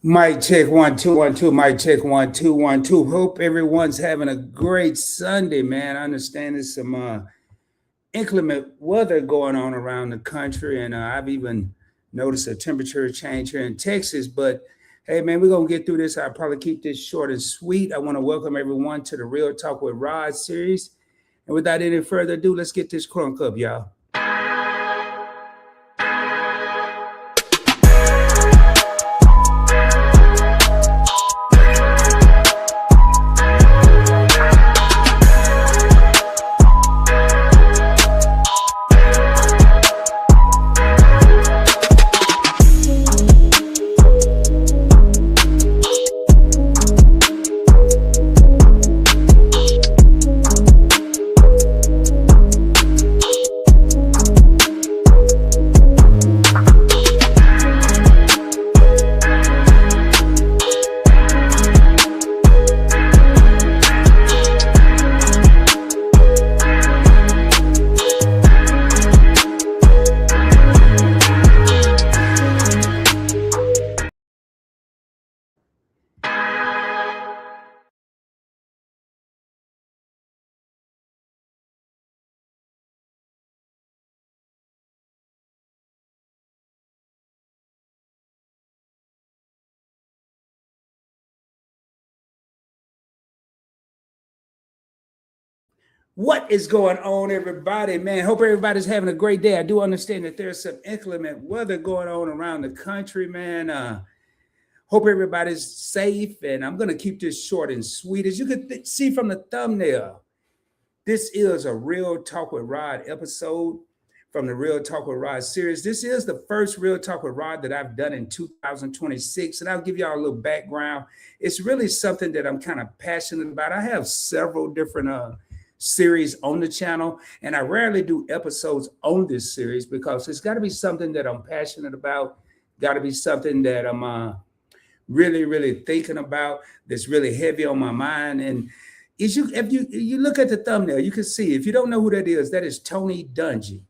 Mic check 1 2 1 2. Mic check 1 2 1 2. Hope everyone's having a great Sunday, man. I understand there's some inclement weather going on around the country, and I've even noticed a temperature change here in Texas. But hey, man, we're gonna get through this. I'll probably keep this short and sweet. I want to welcome everyone to the Real Talk with Rod series. And without any further ado, let's get this crunk up, y'all. What is going on, everybody? Man, hope everybody's having a great day. I do understand that there's some inclement weather going on around the country, man. Hope everybody's safe, and I'm going to keep this short and sweet. As you can see from the thumbnail, this is a Real Talk with Rod episode from the Real Talk with Rod series. This is the first Real Talk with Rod that I've done in 2026, and I'll give y'all a little background. It's really something that I'm kind of passionate about. I have several different series on the channel, and I rarely do episodes on this series because it's got to be something that I'm passionate about, got to be something that I'm really thinking about, that's really heavy on my mind. And if you look at the thumbnail, you can see, if you don't know who that is Tony Dungy.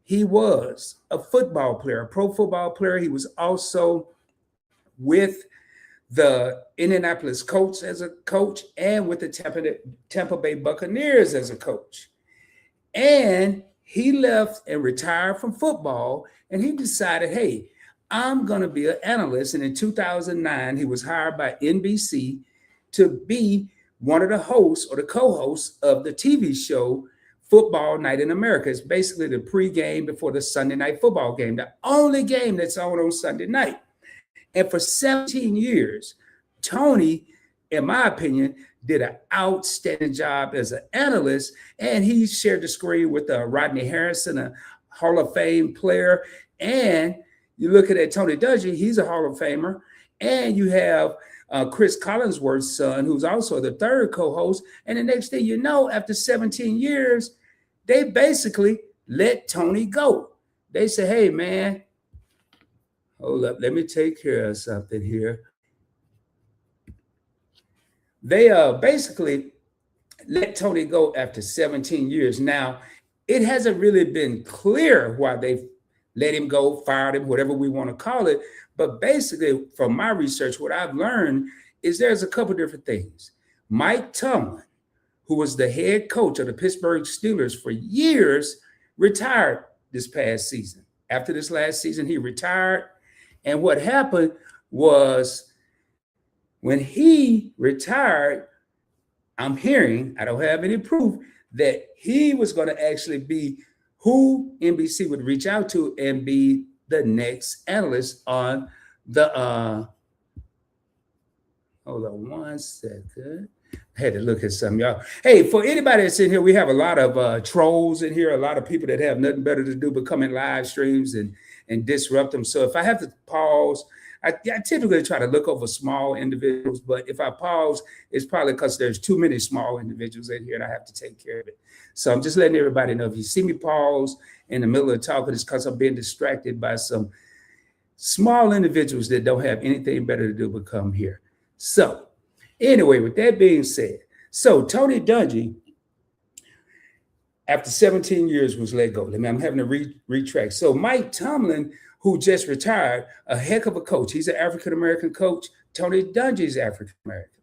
He was a football player, a pro football player. He was also with the Indianapolis Colts as a coach and with the Tampa Bay Buccaneers as a coach. And he left and retired from football, and he decided, hey, I'm going to be an analyst. And in 2009, he was hired by NBC to be one of the hosts or the co-hosts of the TV show Football Night in America. It's basically the pregame before the Sunday night football game, the only game that's on Sunday night. And for 17 years, Tony, in my opinion, did an outstanding job as an analyst. And he shared the screen with Rodney Harrison, a Hall of Fame player. And you look at Tony Dungy, he's a Hall of Famer. And you have Chris Collinsworth's son, who's also the third co-host. And the next thing you know, after 17 years, they basically let Tony go. They say, hey, man, hold up, let me take care of something here. They basically let Tony go after 17 years. Now, it hasn't really been clear why they let him go, fired him, whatever we want to call it. But basically, from my research, what I've learned is there's a couple different things. Mike Tomlin, who was the head coach of the Pittsburgh Steelers for years, retired this past season. After this last season, he retired. And what happened was when he retired, I'm hearing, I don't have any proof, that he was going to actually be who NBC would reach out to and be the next analyst on the, hold on 1 second. I had to look at some, y'all. Hey, for anybody that's in here, we have a lot of trolls in here, a lot of people that have nothing better to do but come in live streams and disrupt them. So if I have to pause, I typically try to look over small individuals, but if I pause, it's probably because there's too many small individuals in here and I have to take care of it. So I'm just letting everybody know, if you see me pause in the middle of talking, it's because I'm being distracted by some small individuals that don't have anything better to do but come here. So anyway, with that being said, so Tony Dungy, after 17 years, was let go. I'm having to retract. So Mike Tomlin who just retired, a heck of a coach. He's an African American coach. Tony Dungy is African American.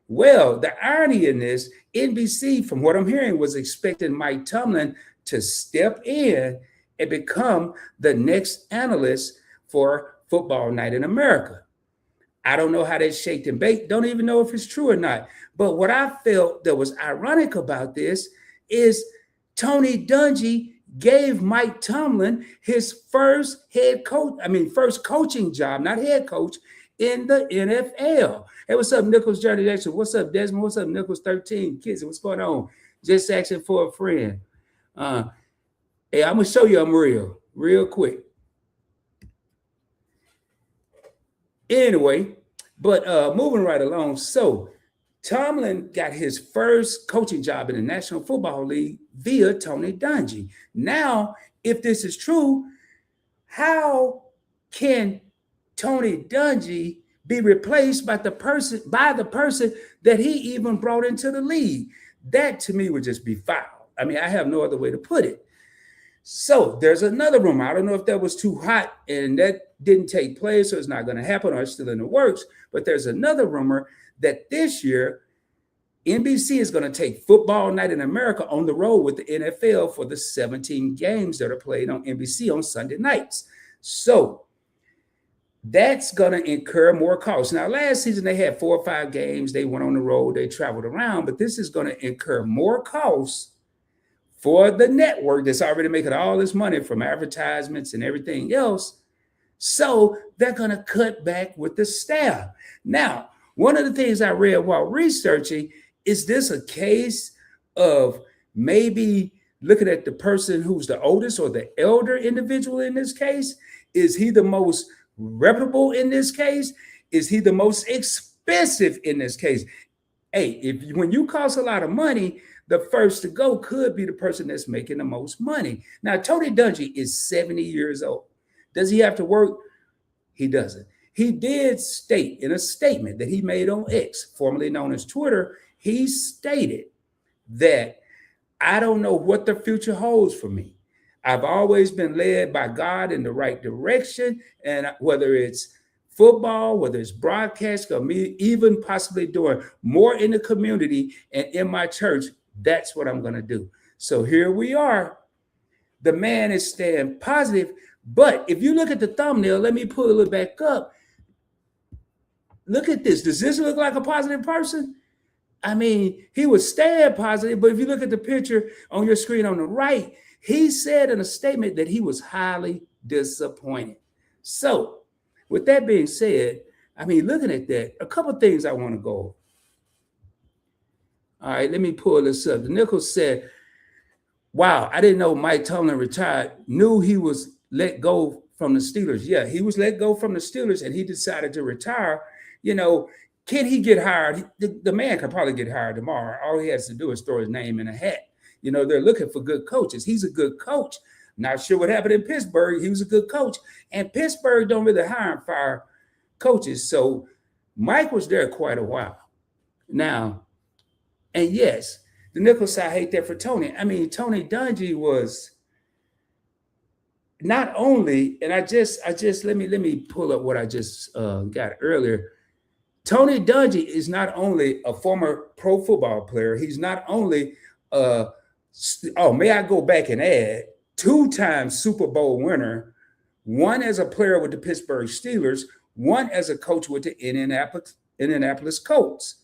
Well, the irony in this, NBC, from what I'm hearing, was expecting Mike Tomlin to step in and become the next analyst for Football Night in America. I don't know how they shaked and baked. Don't even know if it's true or not. But what I felt that was ironic about this is Tony Dungy gave Mike Tomlin his first first coaching job, not head coach, in the NFL. Hey, what's up, Nichols Journey Jackson? What's up, Desmond? What's up, Nichols 13? Kids, what's going on? Just asking for a friend. Hey, I'm gonna show you I'm real quick. Anyway, but moving right along. So Tomlin got his first coaching job in the National Football League via Tony Dungy. Now, if this is true, how can Tony Dungy be replaced by the person that he even brought into the league? That to me would just be foul. I mean, I have no other way to put it. So there's another rumor. I don't know if that was too hot and that didn't take place, so it's not going to happen, or it's still in the works. But there's another rumor that this year NBC is going to take Football Night in America on the road with the NFL for the 17 games that are played on NBC on Sunday nights. So that's going to incur more costs. Now, last season they had 4 or 5 games. They went on the road. They traveled around. But this is going to incur more costs for the network that's already making all this money from advertisements and everything else. So they're going to cut back with the staff. Now, one of the things I read while researching, is this a case of maybe looking at the person who's the oldest or the elder individual in this case? Is he the most reputable in this case? Is he the most expensive in this case? Hey, when you cost a lot of money, the first to go could be the person that's making the most money. Now, Tony Dungy is 70 years old. Does he have to work? He doesn't. He did state in a statement that he made on X, formerly known as Twitter, he stated that I don't know what the future holds for me. I've always been led by God in the right direction, and whether it's football, whether it's broadcast, or me even possibly doing more in the community and in my church, that's what I'm going to do. So here we are. The man is staying positive. But if you look at the thumbnail, let me pull it back up. Look at this. Does this look like a positive person? I mean, he was staying positive, but if you look at the picture on your screen on the right, he said in a statement that he was highly disappointed. So with that being said, I mean, looking at that, a couple of things I want to go over. All right, let me pull this up. The Nichols said, wow, I didn't know Mike Tomlin retired, knew he was let go from the Steelers. Yeah, he was let go from the Steelers and he decided to retire. You know, can he get hired? The man could probably get hired tomorrow. All he has to do is throw his name in a hat. You know, they're looking for good coaches. He's a good coach. Not sure what happened in Pittsburgh. He was a good coach. And Pittsburgh don't really hire and fire coaches. So Mike was there quite a while. Now, and yes, the Nichols side, I hate that for Tony. I mean, Tony Dungy was not only, and I just let me pull up what I just got earlier. Tony Dungy is not only a former pro football player, he's not only may I go back and add, 2-time Super Bowl winner, one as a player with the Pittsburgh Steelers, one as a coach with the Indianapolis Colts.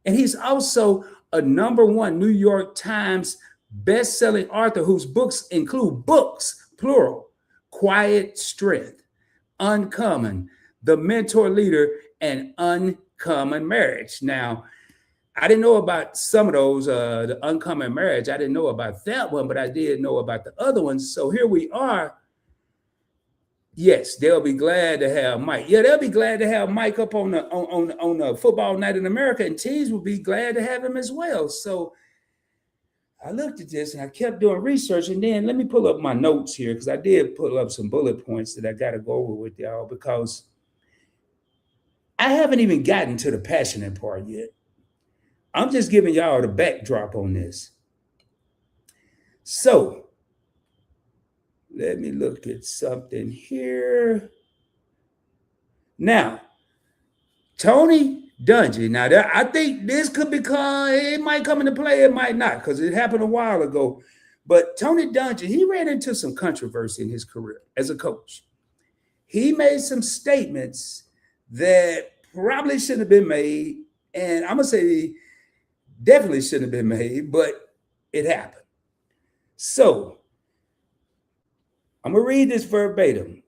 And he's also a #1 New York Times best-selling author whose books include books, plural, Quiet Strength, Uncommon, The Mentor Leader, and Uncommon Marriage. Now, I didn't know about some of those, the Uncommon Marriage. I didn't know about that one, but I did know about the other ones. So here we are. Yes, they'll be glad to have Mike. Yeah, they'll be glad to have Mike up on the Football Night in America, and teams will be glad to have him as well. So I looked at this and I kept doing research, and then let me pull up my notes here because I did pull up some bullet points that I got to go over with y'all because I haven't even gotten to the passionate part yet. I'm just giving y'all the backdrop on this. So Let me look at something here. Now, Tony Dungy. Now, I think this could become, it might come into play, it might not, because it happened a while ago. But Tony Dungy, he ran into some controversy in his career as a coach. He made some statements that probably shouldn't have been made. And I'm going to say definitely shouldn't have been made, but it happened. So I'm going to read this verbatim.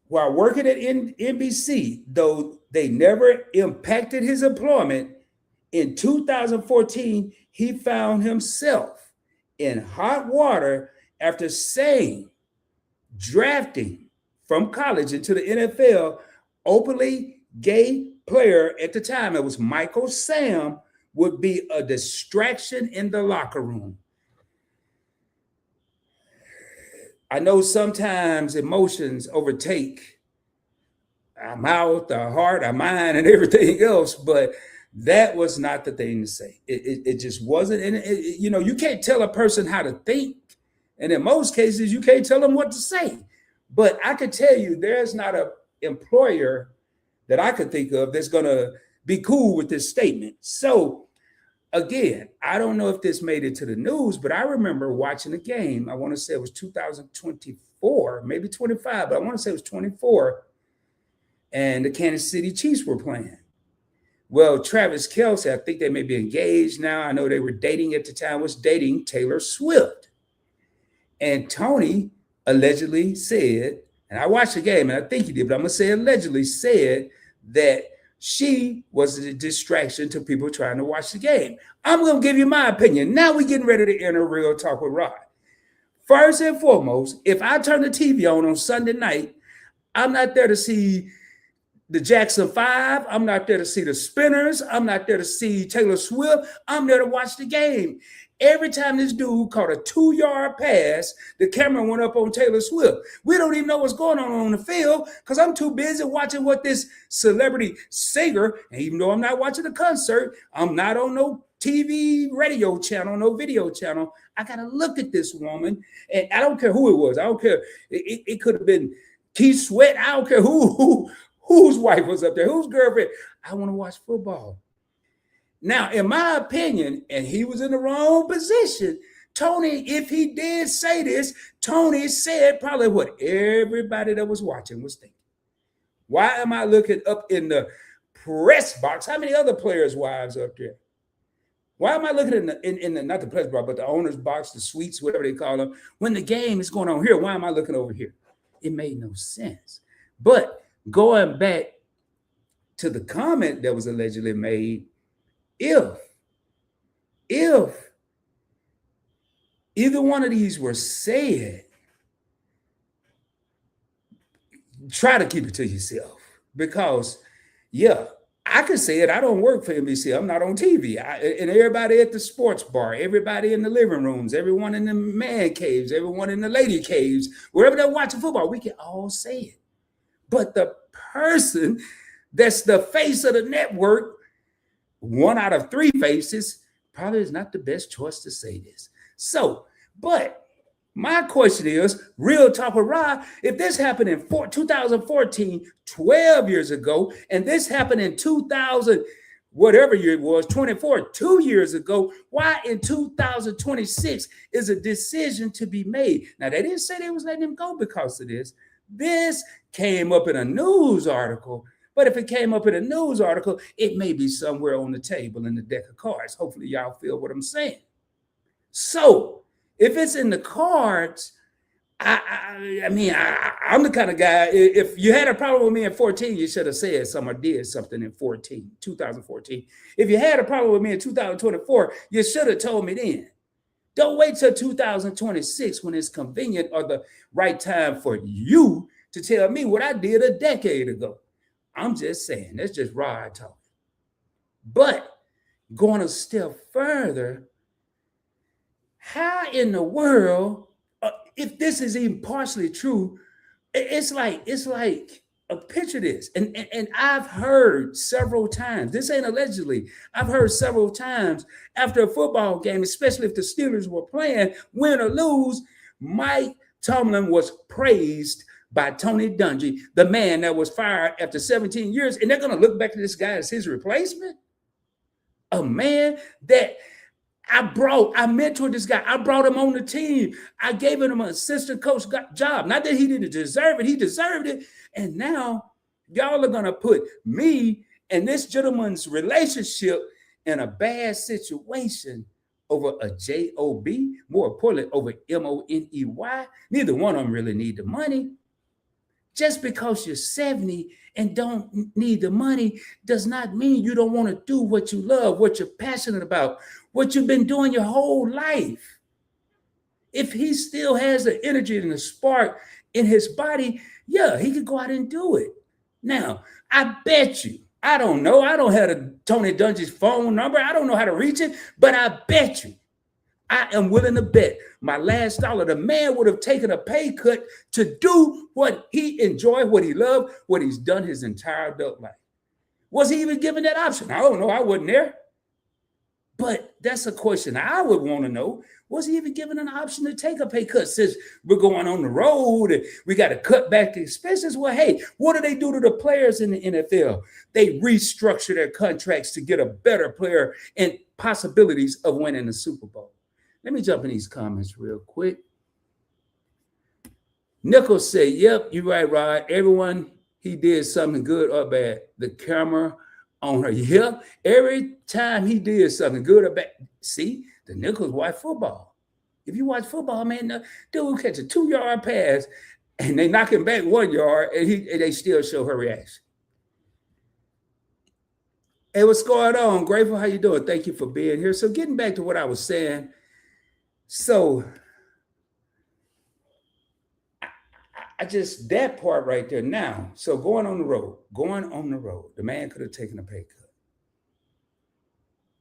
While working at NBC, though they never impacted his employment, in 2014, he found himself in hot water after saying drafting from college into the NFL openly gay player at the time, it was Michael Sam, would be a distraction in the locker room. I know sometimes emotions overtake our mouth, our heart, our mind, and everything else, but that was not the thing to say. It just wasn't. And you can't tell a person how to think. And in most cases, you can't tell them what to say. But I could tell you there's not an employer that I could think of that's going to be cool with this statement. So again, I don't know if this made it to the news, but I remember watching a game. I want to say it was 2024, maybe 25, but I want to say it was 24. And the Kansas City Chiefs were playing. Well, Travis Kelce, I think they may be engaged now. I know they were dating at the time, was dating Taylor Swift. And Tony allegedly said, and I watched the game, and I think he did, but I'm going to say allegedly said that she was a distraction to people trying to watch the game. I'm going to give you my opinion. Now we're getting ready to enter Real Talk with Rod. First and foremost, if I turn the TV on Sunday night, I'm not there to see the Jackson 5. I'm not there to see the Spinners. I'm not there to see Taylor Swift. I'm there to watch the game. Every time this dude caught a 2-yard pass, the camera went up on Taylor Swift. We don't even know what's going on the field because I'm too busy watching what this celebrity singer, and even though I'm not watching the concert, I'm not on no TV radio channel, no video channel. I got to look at this woman, and I don't care who it was. I don't care. It could have been Keith Sweat. I don't care whose wife was up there, whose girlfriend. I want to watch football. Now, in my opinion, and he was in the wrong position, Tony, if he did say this, Tony said probably what everybody that was watching was thinking. Why am I looking up in the press box? How many other players' wives up there? Why am I looking in the not the press box, but the owner's box, the suites, whatever they call them, when the game is going on here? Why am I looking over here? It made no sense. But going back to the comment that was allegedly made, if either one of these were said, try to keep it to yourself because, yeah, I could say it. I don't work for NBC. I'm not on TV. And everybody at the sports bar, everybody in the living rooms, everyone in the man caves, everyone in the lady caves, wherever they're watching football, we can all say it. But the person that's the face of the network, 1 out of 3 faces, probably is not the best choice to say this. So, but my question is, Real Talk with Rod, if this happened in 2014, 12 years ago, and this happened in 2000, whatever year it was, 24, 2 years ago, why in 2026 is a decision to be made? Now, they didn't say they was letting him go because of this. This came up in a news article. But if it came up in a news article, it may be somewhere on the table in the deck of cards. Hopefully y'all feel what I'm saying. So if it's in the cards, I'm the kind of guy, if you had a problem with me in 14, you should have said something or did something in 2014. If you had a problem with me in 2024, you should have told me then. Don't wait till 2026 when it's convenient or the right time for you to tell me what I did a decade ago. I'm just saying, that's just Rod talking. But going a step further, how in the world, if this is even partially true, it's like picture this. And I've heard several times, this ain't allegedly, I've heard several times after a football game, especially if the Steelers were playing, win or lose, Mike Tomlin was praised by Tony Dungy, the man that was fired after 17 years, and they're going to look back at this guy as his replacement? A man that I mentored this guy. I brought him on the team. I gave him an assistant coach job. Not that he didn't deserve it. He deserved it. And now y'all are going to put me and this gentleman's relationship in a bad situation over a J-O-B, more importantly, over M-O-N-E-Y. Neither one of them really need the money. Just because you're 70 and don't need the money does not mean you don't want to do what you love, what you're passionate about, what you've been doing your whole life. If he still has the energy and the spark in his body, yeah, he could go out and do it. Now, I bet you, I don't know, I don't have Tony Dungy's phone number, I don't know how to reach it, but I bet you, I am willing to bet my last dollar, the man would have taken a pay cut to do what he enjoyed, what he loved, what he's done his entire adult life. Was he even given that option? I don't know. I wasn't there. But that's a question I would want to know. Was he even given an option to take a pay cut since we're going on the road and we got to cut back the expenses? Well, hey, what do they do to the players in the NFL? They restructure their contracts to get a better player and possibilities of winning the Super Bowl. Let me jump in these comments real quick. Nichols said, yep, you're right, Rod. Everyone, he did something good or bad. The camera on her. Yep, every time he did something good or bad. See, the Nichols watch football. If you watch football, man, the dude will catch a 2-yard pass and they knock him back 1 yard and they still show her reaction. Hey, what's going on? Grateful, how you doing? Thank you for being here. So getting back to what I was saying, so I just, that part right there now. So going on the road, the man could have taken a pay cut.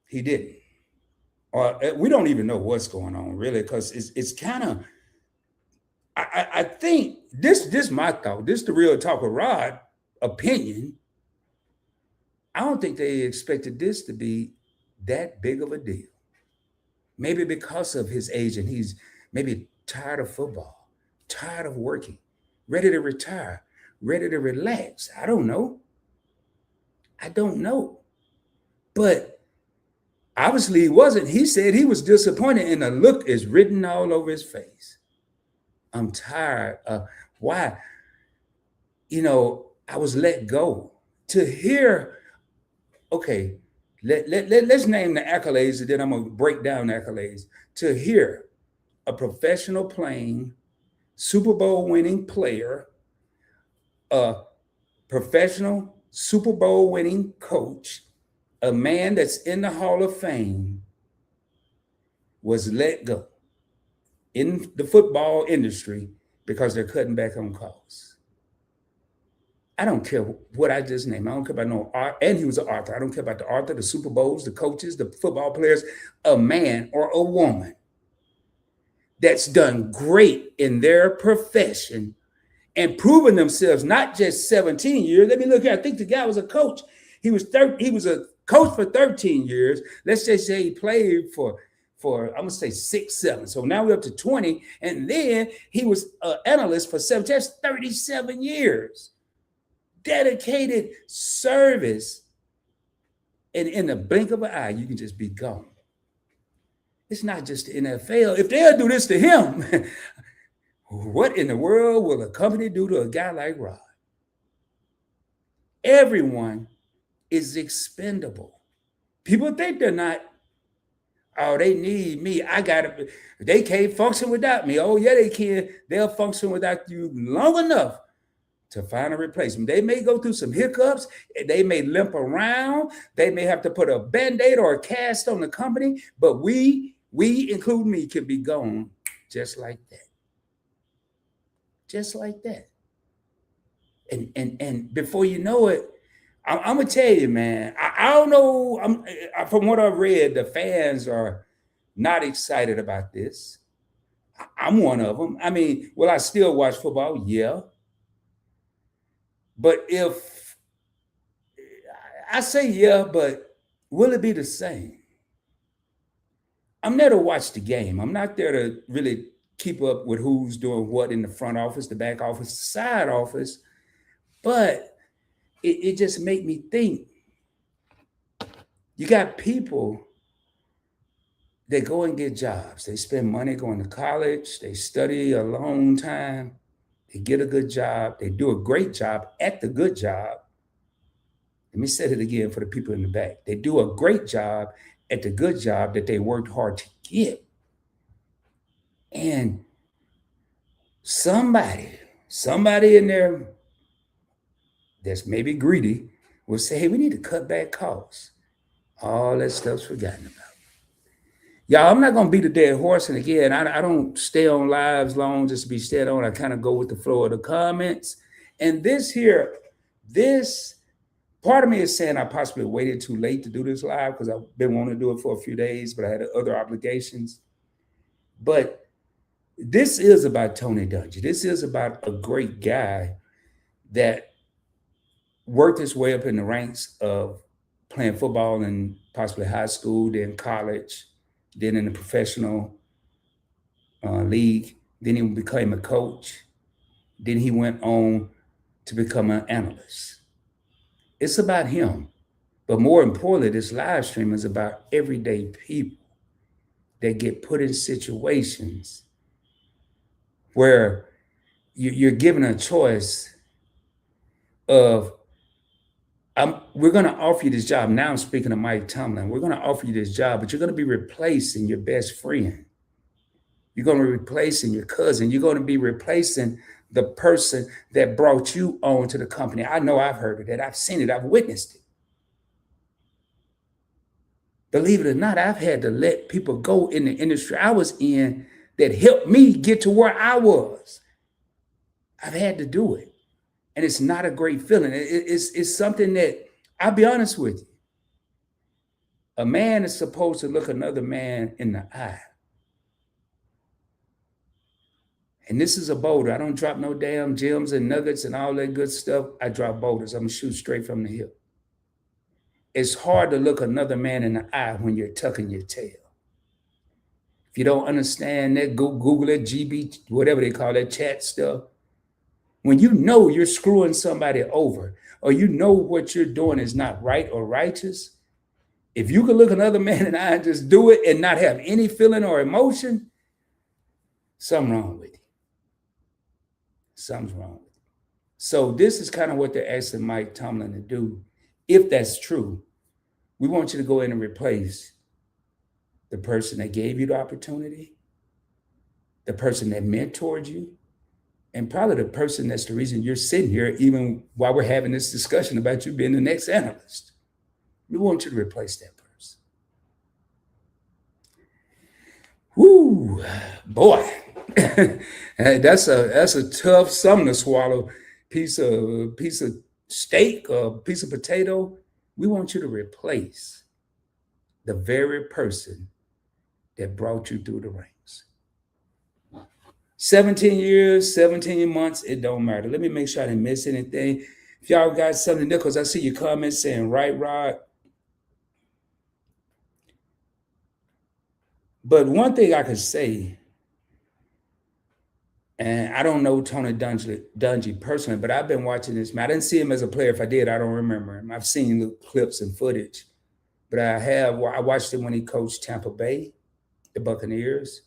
He didn't. Or we don't even know what's going on really, because it's kind of, I think this my thought, this the real talk of Rod opinion. I don't think they expected this to be that big of a deal. Maybe because of his age and he's maybe tired of football, tired of working, ready to retire, ready to relax. I don't know. But obviously he wasn't. He said he was disappointed and the look is written all over his face. I'm tired. Why? I was let go. To hear, okay, let's name the accolades and then I'm going to break down the accolades. To hear a professional playing, Super Bowl winning player, a professional Super Bowl winning coach, a man that's in the Hall of Fame was let go in the football industry because they're cutting back on costs. I don't care what I just named. I don't care about no art. And he was an author. I don't care about the author, the Super Bowls, the coaches, the football players, a man or a woman that's done great in their profession and proven themselves, not just 17 years. Let me look here. I think the guy was a coach. He was a coach for 13 years. Let's just say he played for I'm going to say 6, 7. So now we're up to 20. And then he was an analyst for 7. That's 37 years. Dedicated service. And in the blink of an eye, you can just be gone. It's not just the NFL. If they'll do this to him, what in the world will a company do to a guy like Rod? Everyone is expendable. People think they're not. Oh, they need me. They can't function without me. Oh, yeah, they can. They'll function without you long enough to find a replacement. They may go through some hiccups. They may limp around. They may have to put a Band-Aid or a cast on the company, but we, including me, can be gone just like that. Just like that. And before you know it, I'm gonna tell you, man, I don't know. From what I've read, the fans are not excited about this. I'm one of them. I mean, will I still watch football? Yeah. But if I say yeah, but will it be the same? I'm there to watch the game. I'm not there to really keep up with who's doing what in the front office, the back office, the side office. But it just made me think. You got people that go and get jobs. They spend money going to college. They study a long time. They get a good job. They do a great job at the good job. Let me say it again for the people in the back. They do a great job at the good job that they worked hard to get. And somebody in there that's maybe greedy will say, hey, we need to cut back costs. All that stuff's forgotten about. Y'all, I'm not going to beat a dead horse. And again, I don't stay on lives long just to be stayed on. I kind of go with the flow of the comments. And this part of me is saying I possibly waited too late to do this live because I've been wanting to do it for a few days, but I had other obligations. But this is about Tony Dungy. This is about a great guy that worked his way up in the ranks of playing football in possibly high school, then college, then in the professional league. Then he became a coach. Then he went on to become an analyst. It's about him. But more importantly, this live stream is about everyday people that get put in situations where you're given a choice of, we're going to offer you this job. Now I'm speaking to Mike Tomlin. We're going to offer you this job, but you're going to be replacing your best friend. You're going to be replacing your cousin. You're going to be replacing the person that brought you on to the company. I know I've heard of that. I've seen it. I've witnessed it. Believe it or not, I've had to let people go in the industry I was in that helped me get to where I was. I've had to do it. And it's not a great feeling. It's something that, I'll be honest with you. A man is supposed to look another man in the eye. And this is a boulder. I don't drop no damn gems and nuggets and all that good stuff. I drop boulders. I'm going to shoot straight from the hip. It's hard to look another man in the eye when you're tucking your tail. If you don't understand that, go Google it, GB, whatever they call that chat stuff. When you know you're screwing somebody over, or you know what you're doing is not right or righteous, if you can look another man in the eye and just do it and not have any feeling or emotion, something's wrong with you. Something's wrong with you. So this is kind of what they're asking Mike Tomlin to do. If that's true, we want you to go in and replace the person that gave you the opportunity, the person that mentored you, and probably the person that's the reason you're sitting here, even while we're having this discussion about you being the next analyst. We want you to replace that person. Whoo, boy. That's a tough something to swallow. Piece of steak, a piece of potato. We want you to replace the very person that brought you through the ranks. 17 years, 17 months, it don't matter. Let me make sure I didn't miss anything. If y'all got something there, because I see your comments saying, right, Rod. But one thing I could say, and I don't know Tony Dungy personally, but I've been watching this man. I didn't see him as a player. If I did, I don't remember him. I've seen the clips and footage, but I watched him when he coached Tampa Bay, the Buccaneers.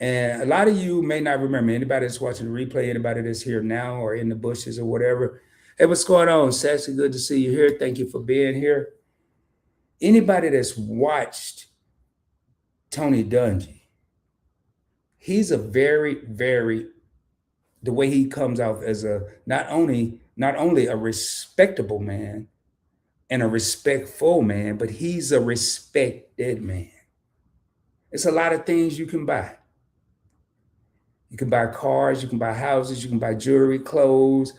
And a lot of you may not remember. Anybody that's watching the replay, anybody that's here now or in the bushes or whatever. Hey, what's going on? It's actually good to see you here. Thank you for being here. Anybody that's watched Tony Dungy, he's a very, very, the way he comes out as a not only a respectable man and a respectful man, but he's a respected man. It's a lot of things you can buy. You can buy cars, you can buy houses, you can buy jewelry, clothes.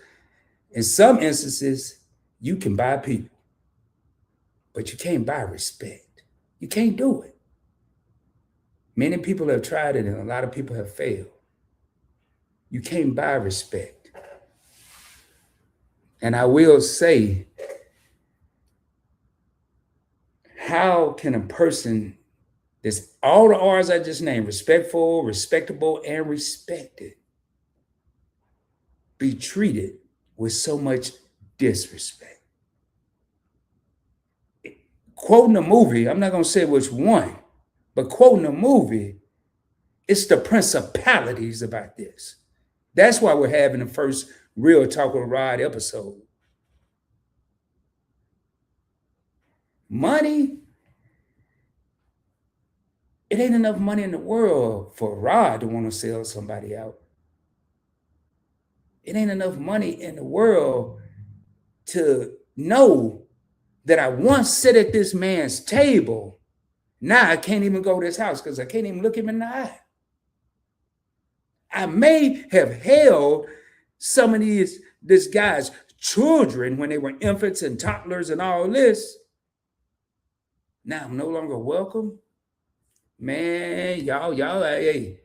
In some instances, you can buy people, but you can't buy respect. You can't do it. Many people have tried it and a lot of people have failed. You can't buy respect. And I will say, how can a person There's all the R's I just named: respectful, respectable, and respected. Be treated with so much disrespect. Quoting a movie, I'm not going to say which one, but quoting a movie, it's the principalities about this. That's why we're having the first Real Talk with Rod episode. Money, it ain't enough money in the world for Rod to want to sell somebody out. It ain't enough money in the world to know that I once sat at this man's table. Now I can't even go to his house because I can't even look him in the eye. I may have held some of this guy's children when they were infants and toddlers and all this. Now I'm no longer welcome. Man, y'all, hey,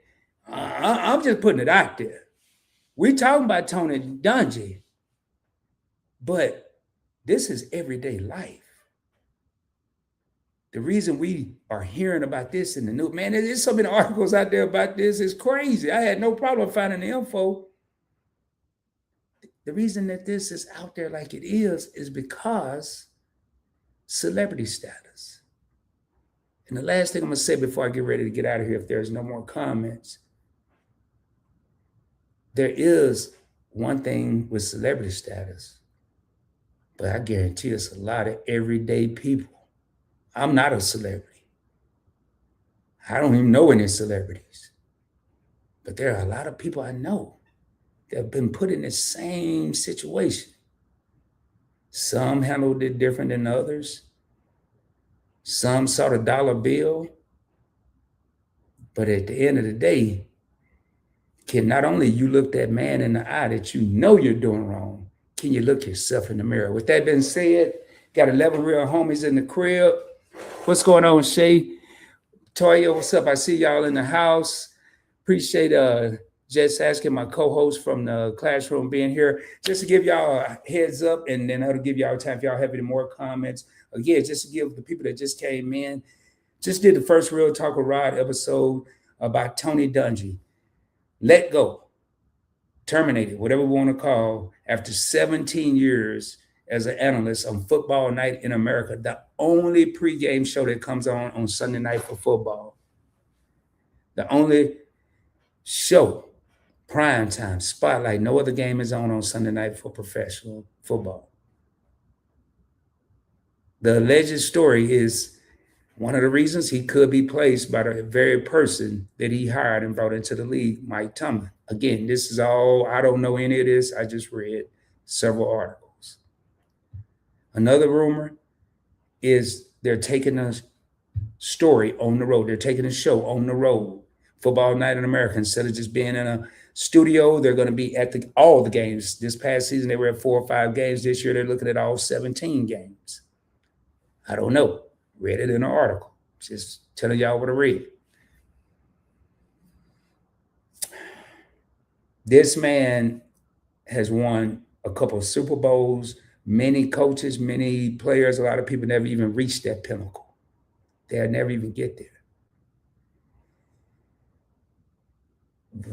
I'm just putting it out there. We talking about Tony Dungy, but this is everyday life. The reason we are hearing about this in the news, man, there's so many articles out there about this. It's crazy. I had no problem finding the info. The reason that this is out there like it is because celebrity status. And the last thing I'm going to say before I get ready to get out of here, if there's no more comments, there is one thing with celebrity status, but I guarantee it's a lot of everyday people. I'm not a celebrity. I don't even know any celebrities. But there are a lot of people I know that have been put in the same situation. Some handled it different than others. Some saw the dollar bill. But at the end of the day, can not only you look that man in the eye that you know you're doing wrong, can you look yourself in the mirror? With that being said, got 11 real homies in the crib. What's going on, Shay? Toya, what's up? I see y'all in the house. Appreciate just asking my co-host from the classroom being here. Just to give y'all a heads up, and then I'll give y'all time if y'all have any more comments. Again, just to give the people that just came in, just did the first Real Talk with Rod episode about Tony Dungy. Let go, terminated, whatever we want to call, after 17 years as an analyst on Football Night in America, the only pregame show that comes on Sunday night for football. The only show, prime time, spotlight, no other game is on Sunday night for professional football. The alleged story is one of the reasons he could be placed by the very person that he hired and brought into the league, Mike Tomlin. Again, this is all, I don't know any of this. I just read several articles. Another rumor is they're taking a story on the road. They're taking a show on the road. Football Night in America. Instead of just being in a studio, they're going to be at all the games. This past season, they were at 4 or 5 games. This year, they're looking at all 17 games. I don't know. Read it in an article. Just telling y'all what I read. This man has won a couple of Super Bowls. Many coaches, many players, a lot of people never even reached that pinnacle. They'll never even get there.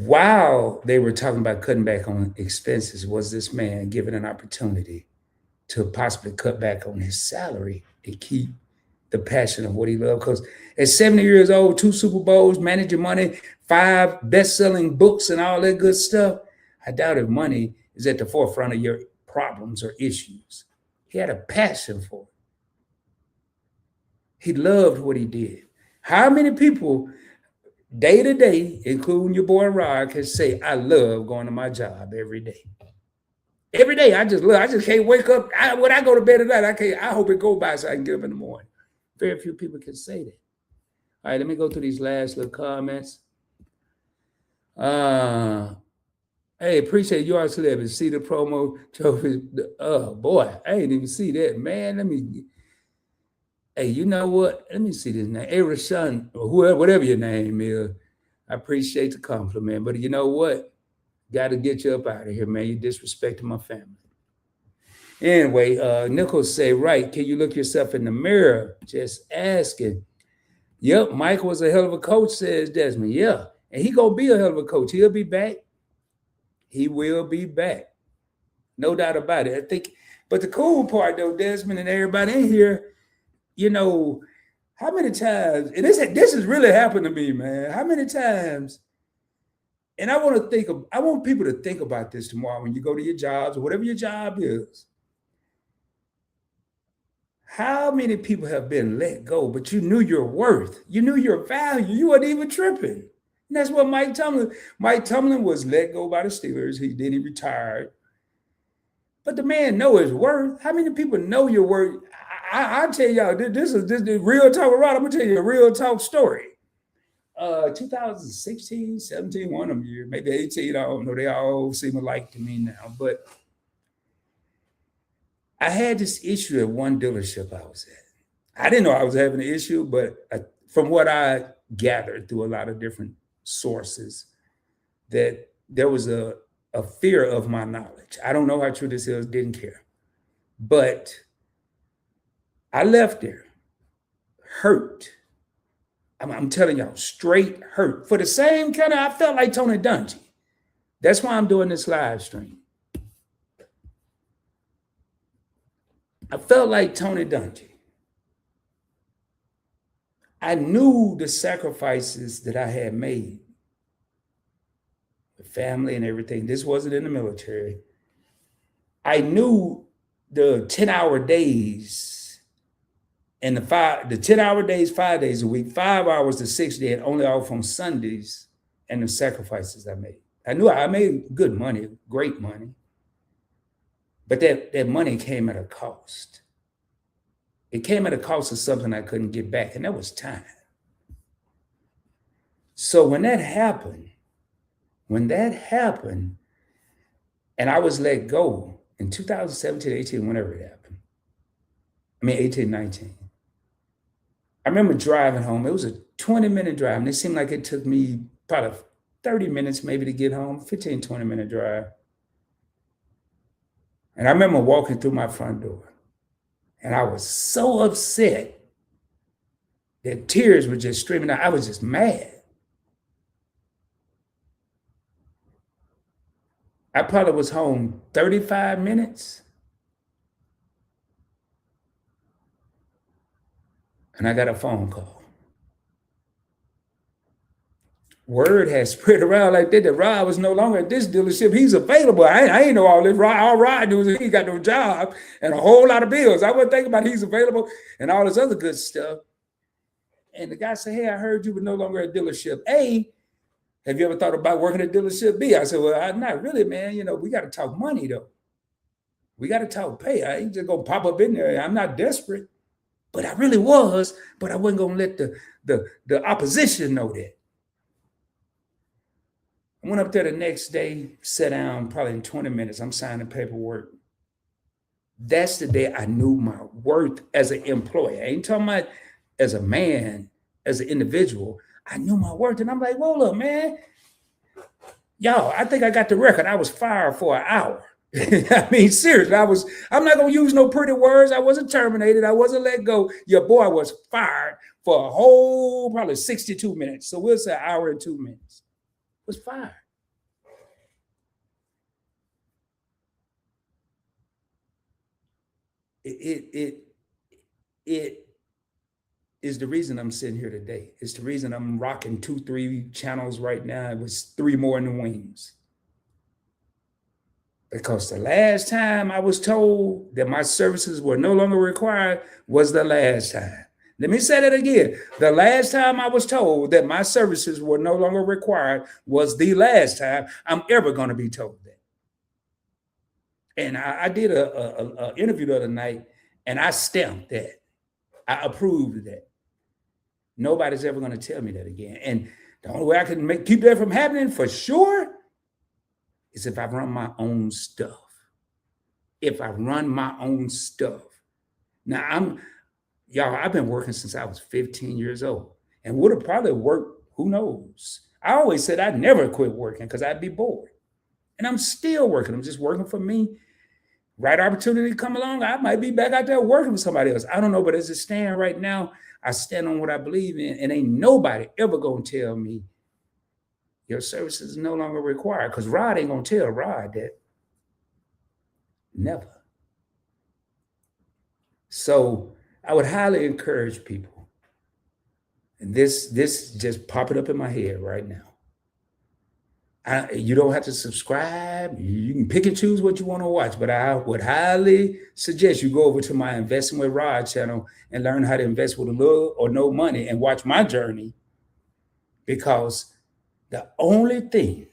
While they were talking about cutting back on expenses, was this man given an opportunity to possibly cut back on his salary and keep the passion of what he loved? Because at 70 years old, 2 Super Bowls, managing money, 5 best-selling books and all that good stuff, I doubt if money is at the forefront of your problems or issues. He had a passion for it. He loved what he did. How many people day to day, including your boy Rod, can say, I love going to my job every day? Every day, I just can't wake up. When I go to bed at night, I hope it goes by so I can get up in the morning. Very few people can say that. All right, let me go through these last little comments. Hey, appreciate you all celebrity. See the promo trophy. Oh boy, I ain't even see that, man. Hey, you know what? Let me see this name. Hey, Rashawn, or whoever, whatever your name is. I appreciate the compliment, but you know what? Got to get you up out of here, man. You disrespecting my family. Anyway, Nichols say, right, can you look yourself in the mirror? Just asking. Yep, Mike was a hell of a coach, says Desmond. Yeah, and he gonna be a hell of a coach. He'll be back. He will be back. No doubt about it. I think, but the cool part though, Desmond and everybody in here, you know, how many times, and this has really happened to me, man. How many times, and I want people to think about this tomorrow when you go to your jobs or whatever your job is. How many people have been let go, but you knew your worth, you knew your value, you weren't even tripping. And that's what Mike Tomlin was let go by the Steelers. He retired. But the man know his worth. How many people know your worth? I'll tell y'all, this is real talk, Rod. I'm gonna tell you a real talk story. 2016, 17, one of them years, maybe 18, I don't know. They all seem alike to me now. But I had this issue at one dealership I was at. I didn't know I was having an issue, but from what I gathered through a lot of different sources, that there was a fear of my knowledge. I don't know how true this is, didn't care. But I left there hurt. I'm telling y'all, straight hurt. For the same kind of, I felt like Tony Dungy. That's why I'm doing this live stream. I felt like Tony Dungy. I knew the sacrifices that I had made. The family and everything. This wasn't in the military. I knew the 10-hour days and the 10-hour days, 5 days a week, 5 hours to 6 days, only off on Sundays, and the sacrifices I made. I knew I made good money, great money. But that money came at a cost. It came at a cost of something I couldn't get back, and that was time. So when that happened, and I was let go in 2017, 18, whenever it happened. 18, 19. I remember driving home. It was a 20-minute drive, and it seemed like it took me probably 30 minutes maybe to get home, 15, 20-minute drive. And I remember walking through my front door, and I was so upset that tears were just streaming out. I was just mad. I probably was home 35 minutes. And I got a phone call. Word has spread around like that Rod was no longer at this dealership. He's available. I ain't know all this. All Rod knew was he got no job and a whole lot of bills. I wasn't thinking about he's available and all this other good stuff. And the guy said, hey, I heard you were no longer at dealership A. Have you ever thought about working at dealership B? I said, well, not really, man. We got to talk money, though. We got to talk pay. I ain't just going to pop up in there. I'm not desperate. But I really was, but I wasn't going to let the opposition know that. I went up there the next day, sat down, probably in 20 minutes. I'm signing paperwork. That's the day I knew my worth as an employee. I ain't talking about as a man, as an individual. I knew my worth. And I'm like, well, look, man, y'all, I think I got the record. I was fired for an hour. Seriously, I'm not going to use no pretty words. I wasn't terminated. I wasn't let go. Your boy was fired for a whole probably 62 minutes. So we'll say an hour and 2 minutes. Was fired. It is the reason I'm sitting here today. It's the reason I'm rocking 2-3 channels right now. It was 3 more in the wings. Because the last time I was told that my services were no longer required was the last time. Let me say that again. The last time I was told that my services were no longer required was the last time I'm ever going to be told that. And I did a interview the other night, and I stamped that. I approved that. Nobody's ever going to tell me that again. And the only way I can keep that from happening for sure is if I run my own stuff. If I run my own stuff. Now, I've been working since I was 15 years old and would have probably worked, who knows? I always said I'd never quit working because I'd be bored. And I'm still working. I'm just working for me. Right opportunity come along, I might be back out there working for somebody else. I don't know, but as it stands right now, I stand on what I believe in, and ain't nobody ever gonna tell me your services is no longer required, because Rod ain't gonna tell Rod that. Never. So I would highly encourage people, and this just popping up in my head right now. You don't have to subscribe. You can pick and choose what you want to watch, but I would highly suggest you go over to my Investing with Rod channel and learn how to invest with a little or no money and watch my journey. Because the only thing,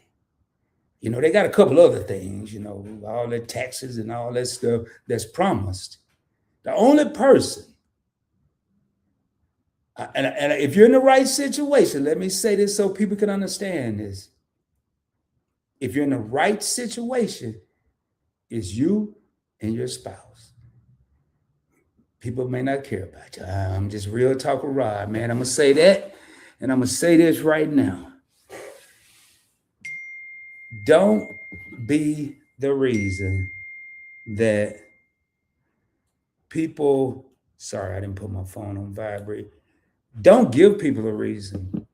they got a couple other things, all the taxes and all that stuff that's promised. The only person, and if you're in the right situation, let me say this so people can understand this. If you're in the right situation, it's you and your spouse. People may not care about you. I'm just real talk with Rod, man. I'm going to say that, and I'm going to say this right now. Don't be the reason that people, sorry, I didn't put my phone on vibrate. Don't give people a reason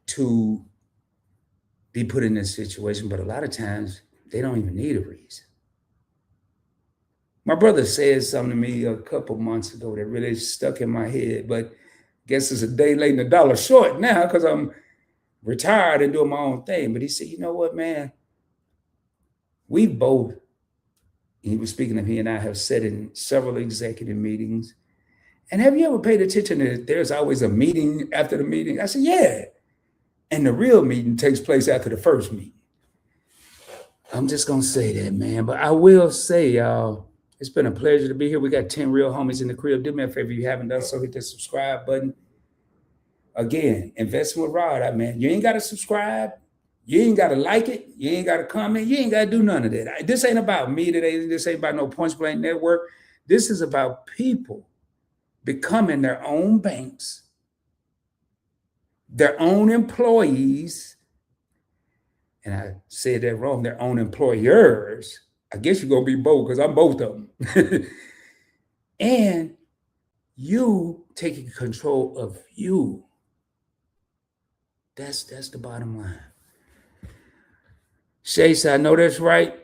to be put in this situation, but a lot of times they don't even need a reason. My brother said something to me a couple months ago that really stuck in my head, but I guess it's a day late and a dollar short now because I'm retired and doing my own thing. But he said, you know what, man? We both, he was speaking of, he and I have said in several executive meetings, and have you ever paid attention that there's always a meeting after the meeting? I said, yeah. And the real meeting takes place after the first meeting. I'm just going to say that, man. But I will say, y'all, it's been a pleasure to be here. We got 10 real homies in the crib. Do me a favor if you haven't done so, hit the subscribe button. Again, Investing with Rod, man. You ain't got to subscribe. You ain't got to like it. You ain't got to comment. You ain't got to do none of that. This ain't about me today. This ain't about no Points Blank Network. This is about people becoming their own banks, their own employees, and I said that wrong, their own employers. I guess you're going to be both because I'm both of them. And you taking control of you. That's the bottom line. Chase, I know that's right.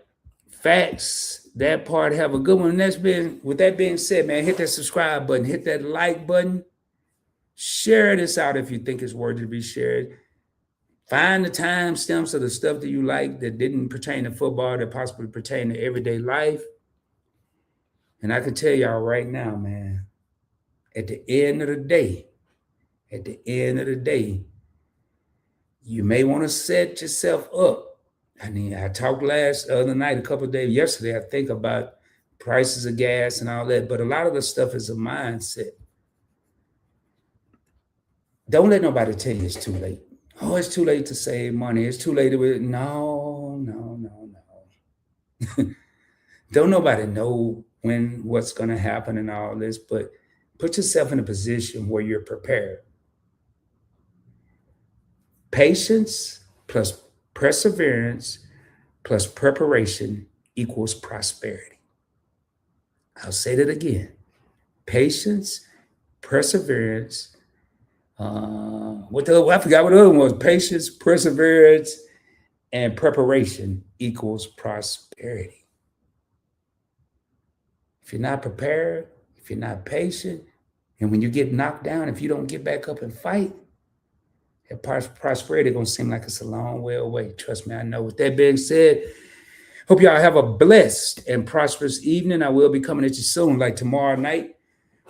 Facts, that part, have a good one. With that being said, man, hit that subscribe button, hit that like button. Share this out if you think it's worthy to be shared. Find the timestamps of the stuff that you like that didn't pertain to football, that possibly pertain to everyday life. And I can tell y'all right now, man, at the end of the day, you may want to set yourself up. I mean, I talked other night, a couple of days, yesterday, I think about prices of gas and all that, but a lot of the stuff is a mindset. Don't let nobody tell you it's too late. Oh, it's too late to save money. It's too late to... No. Don't nobody know what's going to happen and all this, but put yourself in a position where you're prepared. Patience plus perseverance plus preparation equals prosperity. I'll say that again. Patience, perseverance, I forgot what the other one was. Patience, perseverance, and preparation equals prosperity. If you're not prepared, if you're not patient, and when you get knocked down, if you don't get back up and fight, that prosperity is going to seem like it's a long way away. Trust me, I know. With that being said, hope y'all have a blessed and prosperous evening. I will be coming at you soon, like tomorrow night,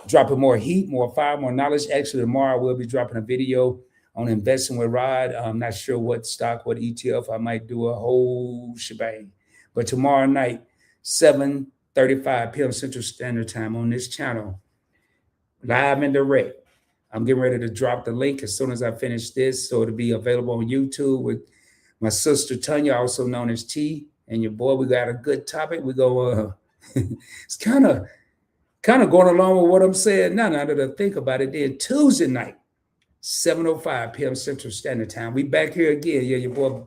dropping more heat, more fire, more knowledge. Actually, tomorrow I will be dropping a video on Investing with Rod. I'm not sure what stock, what ETF. I might do a whole shebang. But tomorrow night, 7:35 p.m. Central Standard Time on this channel, live and direct. I'm getting ready to drop the link as soon as I finish this, so it'll be available on YouTube with my sister Tanya, also known as T, and your boy. We got a good topic. We go. It's kind of going along with what I'm saying now that I think about it. Then Tuesday night, 7:05 p.m. Central Standard Time. We back here again. Yeah, your boy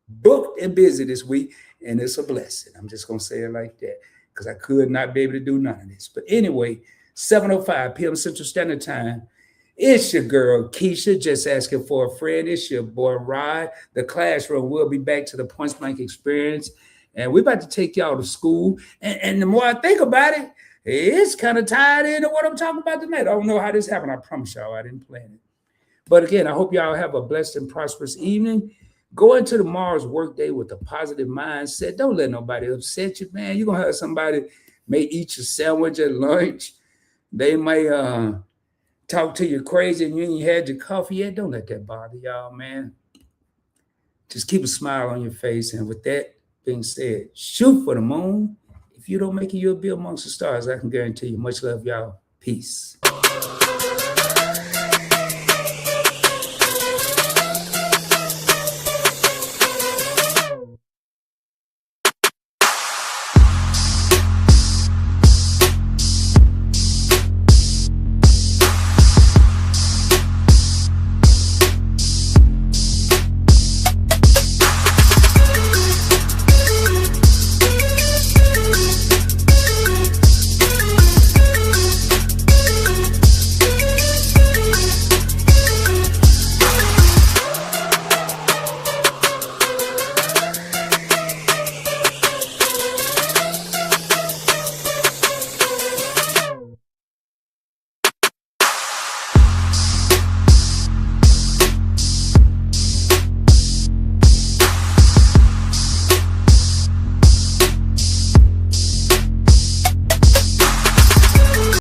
booked and busy this week, and it's a blessing. I'm just gonna say it like that because I could not be able to do none of this. But anyway, 7:05 p.m. Central Standard Time. It's your girl Keisha, just asking for a friend. It's your boy Rod. The classroom will be back to the Point Blank experience. And we're about to take y'all to school. And the more I think about it, it's kind of tied into what I'm talking about tonight. I don't know how this happened. I promise y'all I didn't plan it. But again, I hope y'all have a blessed and prosperous evening. Go into tomorrow's workday with a positive mindset. Don't let nobody upset you, man. You're going to have somebody may eat your sandwich at lunch. They may talk to you crazy and you ain't had your coffee yet. Don't let that bother y'all, man. Just keep a smile on your face. And with that being said, shoot for the moon. If you don't make it, you'll be amongst the stars. I can guarantee you. Much love, y'all. Peace.